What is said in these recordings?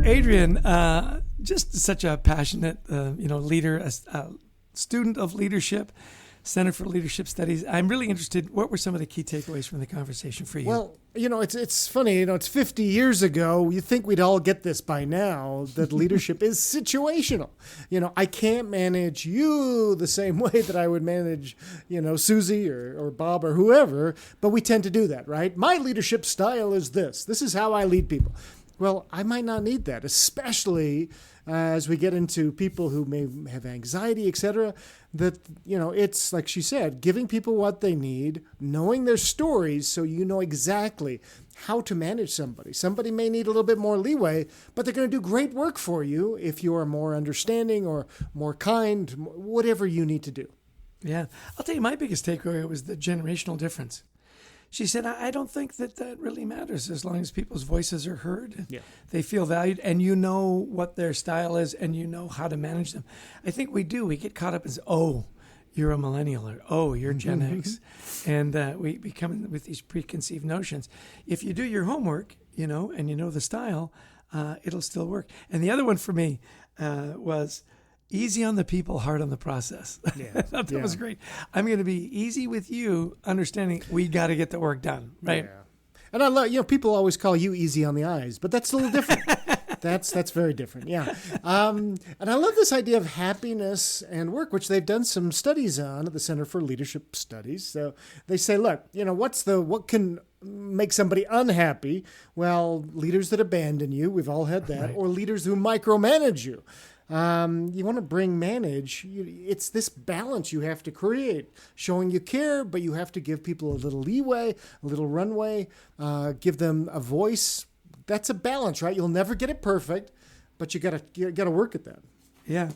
Adrian, just such a passionate, leader, a student of leadership, Center for Leadership Studies. I'm really interested. What were some of the key takeaways from the conversation for you? Well, it's funny. It's 50 years ago. You think we'd all get this by now, that leadership is situational. I can't manage you the same way that I would manage, Susie or Bob or whoever, but we tend to do that, right? My leadership style is this. This is how I lead people. Well, I might not need that, especially as we get into people who may have anxiety, etc. That, it's like she said, giving people what they need, knowing their stories so you know exactly how to manage somebody. Somebody may need a little bit more leeway, but they're going to do great work for you if you are more understanding or more kind, whatever you need to do. Yeah. I'll tell you, my biggest takeaway was the generational difference. She said, I don't think that really matters as long as people's voices are heard. Yeah. They feel valued, and you know what their style is, and you know how to manage them. I think we do. We get caught up as, you're a millennial, or, you're Gen X. And we come with these preconceived notions. If you do your homework, and you know the style, it'll still work. And the other one for me was, easy on the people, hard on the process. Yeah. That was great. I'm going to be easy with you, understanding we got to get the work done, right? Yeah. And I love, people always call you easy on the eyes, but that's a little different. That's very different. Yeah. And I love this idea of happiness and work, which they've done some studies on at the Center for Leadership Studies. So they say, look, what can make somebody unhappy? Well, leaders that abandon you, we've all had that, right. Or leaders who micromanage you. You want to manage. It's this balance you have to create, showing you care, but you have to give people a little leeway, a little runway, give them a voice. That's a balance, right? You'll never get it perfect, but you gotta work at that. Yeah.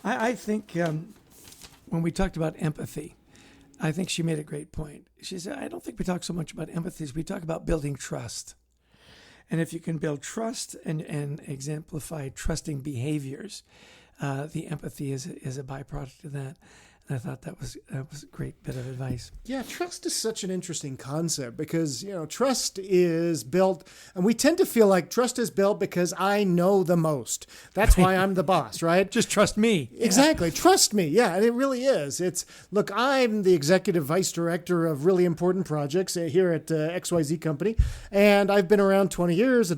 I think when we talked about empathy, I think she made a great point. She said, I don't think we talk so much about empathy as we talk about building trust. And if you can build trust and exemplify trusting behaviors, the empathy is a byproduct of that. And I thought that was a great bit of advice. Yeah, trust is such an interesting concept because, trust is built, and we tend to feel like trust is built because I know the most. That's why I'm the boss, right? Just trust me. Exactly. Yeah. Trust me. Yeah, and it really is. Look, I'm the executive vice director of really important projects here at XYZ Company, and I've been around 20 years.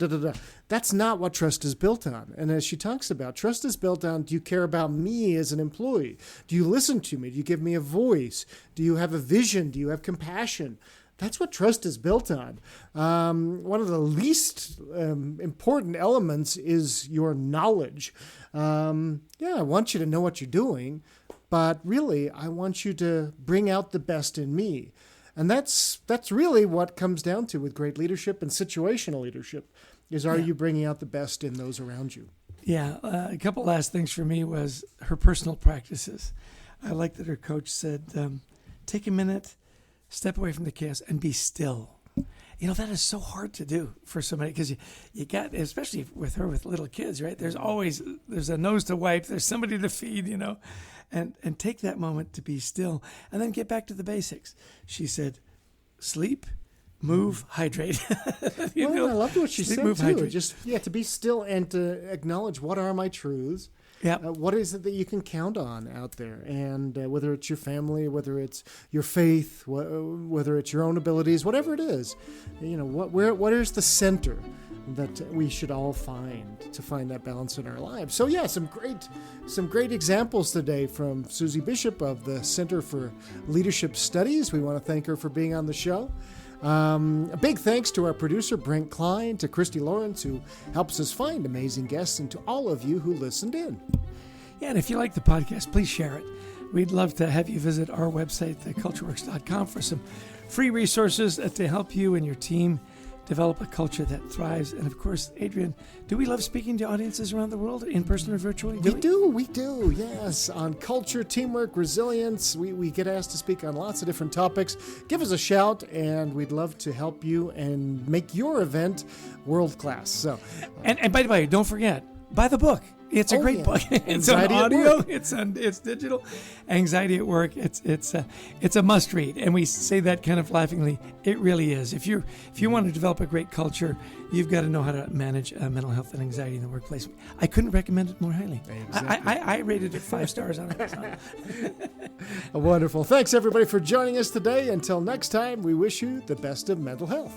That's not what trust is built on. And as she talks about, trust is built on, do you care about me as an employee? Do you listen to me? Do you give me a voice? Do you have a vision? Do you have compassion? That's what trust is built on. One of the least important elements is your knowledge. I want you to know what you're doing, but really, I want you to bring out the best in me. And that's really what comes down to with great leadership and situational leadership. Are you bringing out the best in those around you? Yeah. A couple last things for me was her personal practices. I like that her coach said, take a minute, step away from the chaos, and be still. That is so hard to do for somebody because you got, especially with her with little kids, right? There's a nose to wipe. There's somebody to feed, and take that moment to be still and then get back to the basics. She said, sleep, move, hydrate. I loved what she said move, too. hydrate. Just to be still and to acknowledge what are my truths. Yeah. What is it that you can count on out there? And whether it's your family, whether it's your faith, whether it's your own abilities, whatever it is, what is the center that we should all find to find that balance in our lives? So some great examples today from Susie Bishop of the Center for Leadership Studies. We want to thank her for being on the show. A big thanks to our producer, Brent Klein, to Christy Lawrence, who helps us find amazing guests, and to all of you who listened in. Yeah, and if you like the podcast, please share it. We'd love to have you visit our website, thecultureworks.com, for some free resources to help you and your team develop a culture that thrives. And of course, Adrian, do we love speaking to audiences around the world, in person or virtually? We do, yes. On culture, teamwork, resilience, we get asked to speak on lots of different topics. Give us a shout, and we'd love to help you and make your event world class. So, and by the way, don't forget, buy the book. It's a great book. It's on Anxiety at audio. Work. It's digital. Anxiety at Work. It's a must read, and we say that kind of laughingly. It really is. If you want to develop a great culture, you've got to know how to manage mental health and anxiety in the workplace. I couldn't recommend it more highly. Exactly. I rated it 5 stars on Amazon. Wonderful. Thanks everybody for joining us today. Until next time, we wish you the best of mental health.